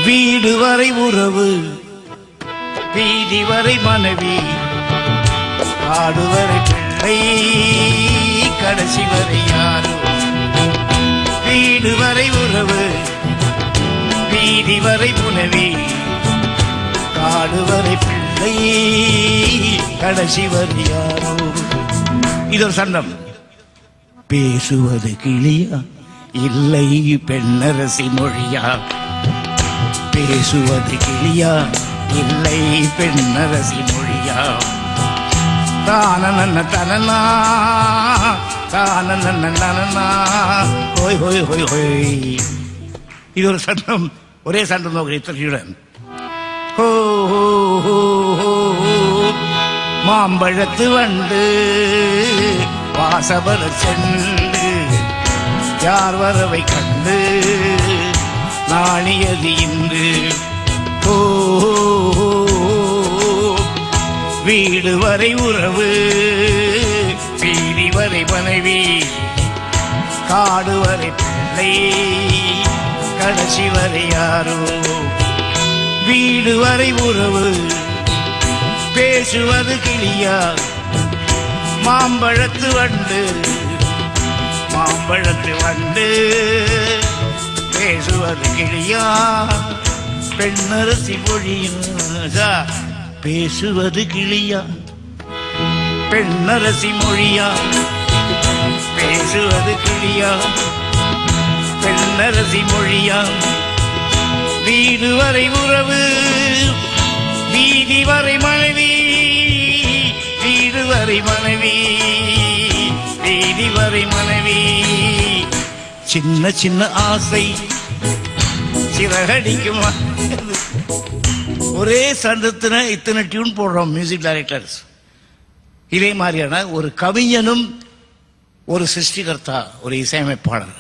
வீடு வரை உறவு, வீதி வரை மனைவி, காடு வரை பிள்ளை, கடைசி வரை யாரு. வீடு வரை உறவு, வீதி வரை மனைவி, காடு வரை பிள்ளை, கடைசி வரை யாரோ. இது ஒரு சண்டம். பேசுவது கிளியா இல்லை பெண்ணரசி மொழியா? பேசுவது கிளியா இல்லை பெண்ணரசி மொழியா? தானன தனனா தானன நனனா ஹோய் ஹோய் ஹோய் ஹோய். இது ஒரு சண்டம். ஒரே சண்டம் நோக்கிற இத்தனையுடன். ஹோ ஹோ ஹோ ஹோ மாம்பழத்து வண்டு வாசபர சென்று யார் வரவை கண்டு நாணியது இன்று. ஓ வீடு வரை உறவு, வீதி வரை மனைவி, காடு வரை பிள்ளை, கடைசி வரை யாரோ. வீடு வரை உறவு, பேசுவது கிளியா மாம்பழத்து வண்டு, மாம்பழத்து வண்டு, பேசுவது கிளியா பெண்ணரசி மொழியா? பேசுவது கிளியா பெண்ணரசி மொழியா? பேசுவது கிளியா பெண்ணரசி மொழியா? வீடு வரை உறவு, வீதி வரை மனைவி, வீடு வரை மனைவி, வீதி வரை மனைவி. சின்ன சின்ன ஆசை சிறகடிக்கும். ஒரே சண்டத்தின இத்தனை டியூன் போடுறோம் மியூசிக் டைரக்டர்ஸ். இதே மாதிரியான ஒரு கவிஞனும் ஒரு சிருஷ்டிகர்த்தா, ஒரு இசையமைப்பாளர்.